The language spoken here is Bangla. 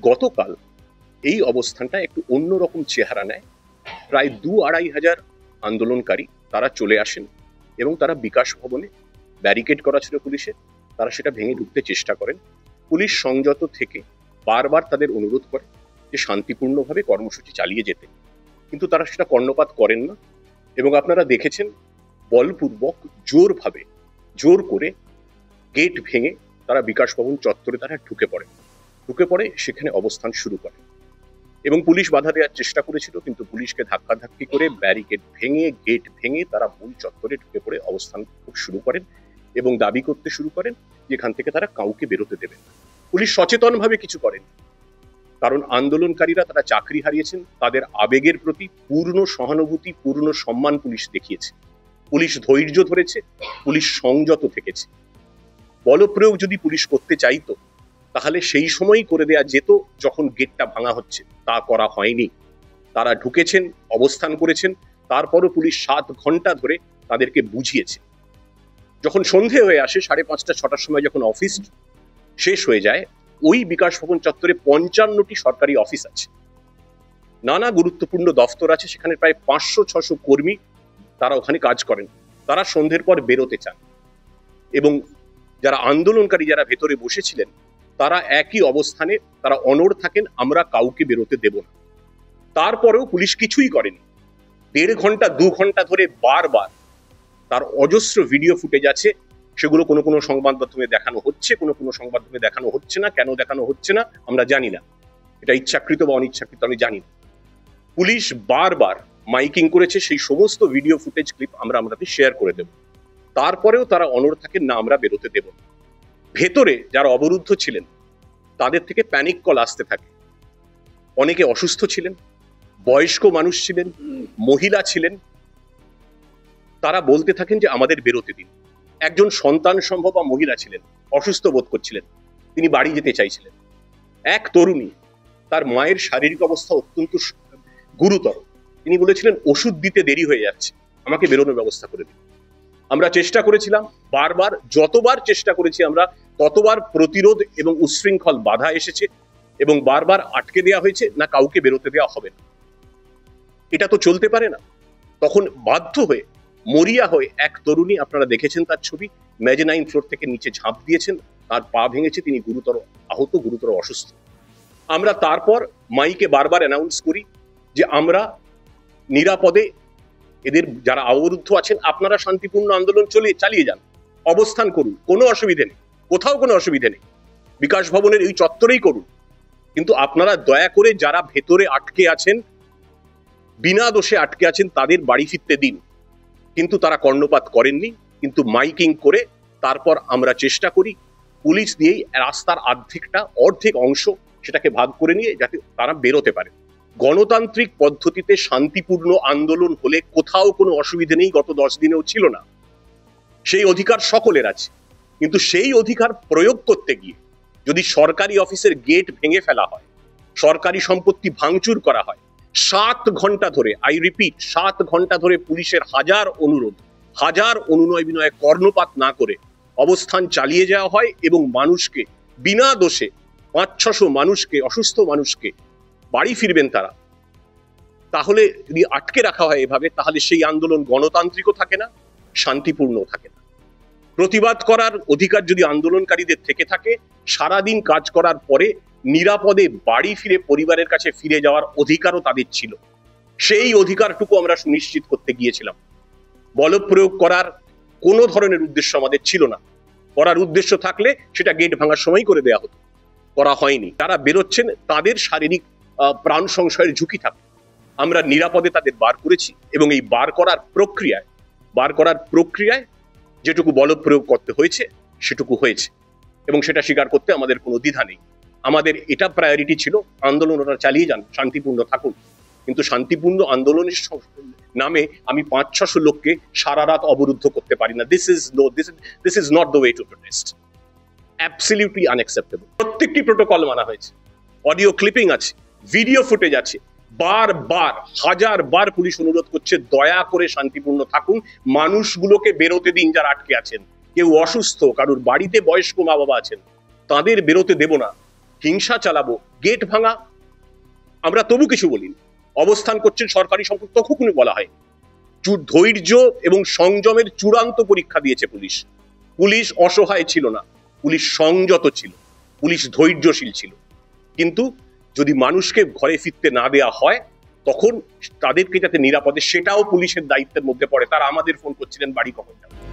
গতকাল এই অবস্থানটা একটু অন্যরকম চেহারা নেয়। প্রায় 2-2.5 হাজার আন্দোলনকারী তারা চলে আসেন এবং তারা বিকাশ ভবনে ব্যারিকেড করা ছিল পুলিশের, তারা সেটা ভেঙে ঢুকতে চেষ্টা করেন। পুলিশ সংযত থেকে বারবার তাদের অনুরোধ করে যে শান্তিপূর্ণভাবে কর্মসূচি চালিয়ে যেতে, কিন্তু তারা সেটা কর্ণপাত করেন না। এবং আপনারা দেখেছেন বলপূর্বক জোর করে গেট ভেঙে তারা বিকাশ ভবন চত্বরে তারা ঢুকে পড়ে সেখানে অবস্থান শুরু করে। এবং পুলিশ বাধা দেওয়ার চেষ্টা করেছিল, কিন্তু পুলিশকে ধাক্কাধাক্কি করে ব্যারিকেড ভেঙে গেট ভেঙে তারা মূল চত্বরে ঢুকে পড়ে অবস্থান শুরু করেন এবং দাবি করতে শুরু করেন যেখান থেকে তারা কাউকে বেরোতে দেবেন না। পুলিশ সচেতনভাবে কিছু করেন, কারণ আন্দোলনকারীরা তারা চাকরি হারিয়েছেন, তাদের আবেগের প্রতি পূর্ণ সহানুভূতি, পূর্ণ সম্মান পুলিশ দেখিয়েছে। পুলিশ ধৈর্য ধরেছে, পুলিশ সংযত থেকেছে। বলপ্রয়োগ যদি পুলিশ করতে চাইতো তাহলে সেই সময়ই করে দেয়া যেত, যখন গেটটা ভাঙা হচ্ছে। তা করা হয়নি। তারা ঢুকেছেন, অবস্থান করেছেন, তারপরও পুলিশ 7 ঘন্টা ধরে তাদেরকে বুঝিয়েছে। যখন সন্ধে হয়ে আসে 5:30-6টার সময়, যখন অফিস শেষ হয়ে যায়, ওই বিকাশ ভবন চত্বরে 55টি সরকারি অফিস আছে, নানা গুরুত্বপূর্ণ দফতর আছে, সেখানে প্রায় 500-600 কর্মী তারা ওখানে কাজ করেন। তারা সন্ধ্যের পর বেরোতে চান এবং যারা আন্দোলনকারী যারা ভেতরে বসেছিলেন তারা একই অবস্থানে তারা অনড় থাকেন, আমরা কাউকে বেরোতে দেব না। তারপরেও পুলিশ কিছুই করেনি। 1.5 ঘন্টা 2 ঘন্টা ধরে বারবার তার অজস্র ভিডিও ফুটেজ আছে, সেগুলো কোনো সংবাদ মাধ্যমে দেখানো হচ্ছে, কোনো সংবাদ মাধ্যমে দেখানো হচ্ছে না। কেন দেখানো হচ্ছে না আমরা জানি না, এটা ইচ্ছাকৃত বা অনিচ্ছাকৃত আমি জানি না। পুলিশ বারবার মাইকিং করেছে, সেই সমস্ত ভিডিও ফুটেজ ক্লিপ আমরা আপনাদের শেয়ার করে দেব। তারপরেও তারা অনড় থাকেন না, আমরা বেরোতে দেব না। ভেতরে যারা অবরুদ্ধ ছিলেন তাদের থেকে প্যানিক কল আসতে থাকে। অনেকে অসুস্থ ছিলেন, বয়স্ক মানুষ ছিলেন, মহিলা ছিলেন, তারা বলতে থাকেন যে আমাদের বেরোতে দিন। একজন সন্তান সম্ভবা মহিলা ছিলেন, অসুস্থ বোধ করছিলেন, তিনি বাড়ি যেতে চাইছিলেন। এক তরুণী, তার মায়ের শারীরিক অবস্থা অত্যন্ত গুরুতর, তিনি বলেছিলেন ওষুধ দিতে দেরি হয়ে যাচ্ছে, আমাকে বেরোনোর ব্যবস্থা করে দিন। আমরা চেষ্টা করেছিলাম বারবার, যতবার চেষ্টা করেছি আমরা ততবার প্রতিরোধ এবং উচ্ছৃঙ্খল বাধা এসেছে এবং বারবার আটকে দেওয়া হয়েছে, না কাউকে বেরোতে দেওয়া হবে না। এটা তো চলতে পারে না। তখন বাধ্য হয়ে মরিয়া হয়ে এক তরুণী, আপনারা দেখেছেন তার ছবি, মেজেনাইন ফ্লোর থেকে নিচে ঝাঁপ দিয়েছেন, তার পা ভেঙেছে, তিনি গুরুতর আহত, গুরুতর অসুস্থ। আমরা তারপর মাইকে বারবার অ্যানাউন্স করি যে আমরা নিরাপদে, এদের যারা অবরুদ্ধ আছেন আপনারা শান্তিপূর্ণ আন্দোলন চালিয়ে যান, অবস্থান করুন, কোনো অসুবিধে নেই, কোথাও কোনো অসুবিধে নেই, বিকাশ ভবনের এই চত্বরেই করুন। কিন্তু আপনারা দয়া করে যারা ভেতরে আটকে আছেন, বিনা দোষে আটকে আছেন, তাদের বাড়ি ফিরতে দিন। কিন্তু তারা কর্ণপাত করেননি। কিন্তু মাইকিং করে তারপর আমরা চেষ্টা করি পুলিশ দিয়েই রাস্তার অর্ধেক অংশ সেটাকে ভাগ করে নিয়ে যাতে তারা বেরোতে পারে। গণতান্ত্রিক পদ্ধতিতে শান্তিপূর্ণ আন্দোলন হলে কোথাও কোনো অসুবিধে নেই, গত 10 দিনেও ছিল না। সেই অধিকার সকলের আছে, কিন্তু সেই অধিকার প্রয়োগ করতে গিয়ে যদি সরকারি অফিসের গেট ভেঙে ফেলা হয়, সরকারি সম্পত্তি ভাঙচুর করা হয়, 7 ঘন্টা ধরে, আই রিপিট 7 ঘন্টা ধরে পুলিশের হাজার অনুনয় বিনয়ে কর্ণপাত না করে অবস্থান চালিয়ে যাওয়া হয় এবং মানুষকে বিনা দোষে 500-600 মানুষকে, অসুস্থ মানুষকে বাড়ি ফিরবেন তারা, তাহলে যদি আটকে রাখা হয় এভাবে, তাহলে সেই আন্দোলন গণতান্ত্রিকও থাকে না, শান্তিপূর্ণও থাকে না। প্রতিবাদ করার অধিকার যদি আন্দোলনকারীদের থেকে থাকে, সারাদিন কাজ করার পরে নিরাপদে বাড়ি ফিরে পরিবারের কাছে ফিরে যাওয়ার অধিকারও তাদের ছিল। সেই অধিকারটুকু আমরা সুনিশ্চিত করতে গিয়েছিলাম। বলপ্রয়োগ করার কোনো ধরনের উদ্দেশ্য আমাদের ছিল না। করার উদ্দেশ্য থাকলে সেটা গেট ভাঙার সময় করে দেওয়া হতো, করা হয়নি। যারা বেরোচ্ছেন তাদের শারীরিক প্রাণ সংশয়ের ঝুঁকি থাকে, আমরা নিরাপদে তাদের বার করেছি এবং এই বার করার প্রক্রিয়ায় যেটুকু বলপ্রয়োগ করতে হয়েছে সেটুকু হয়েছে এবং সেটা স্বীকার করতে আমাদের কোনো দ্বিধা নেই। আমাদের এটা প্রায়োরিটি ছিল, আন্দোলন ওরা চালিয়ে যান, শান্তিপূর্ণ থাকুন। কিন্তু শান্তিপূর্ণ আন্দোলনের নামে আমি 500-600 লোককে সারা রাত অবরুদ্ধ করতে পারি না। This is not the way to protest. Absolutely unacceptable. প্রত্যেকটি প্রোটোকল মানা হয়েছে, অডিও ক্লিপিং আছে, ভিডিও ফুটেজ আছে। হাজারবার পুলিশ অনুরোধ করছে দয়া করে শান্তিপূর্ণ থাকুন, মানুষগুলোকে বেরোতে দিন যারা আটকে আছেন। কেউ অসুস্থ, কারোর বাড়িতে বয়স্ক মা বাবা আছেন, তাদের বেরোতে দেব না। হিংসা চালাবো, গেট ভাঙা, আমরা তবু কিছু বলিনি। অবস্থান করছেন সরকারি সম্পদ, তখনই বলা হয়। ধৈর্য এবং সংযমের চূড়ান্ত পরীক্ষা দিয়েছে পুলিশ। পুলিশ অসহায় ছিল না, পুলিশ সংযত ছিল, পুলিশ ধৈর্যশীল ছিল। কিন্তু যদি মানুষকে ঘরে ফিরতে না দেয়া হয়, তখন তাদেরকে যাতে নিরাপদে, সেটাও পুলিশের দায়িত্বের মধ্যে পড়ে। তারা আমাদের ফোন করছিলেন বাড়ি কখন যাবে।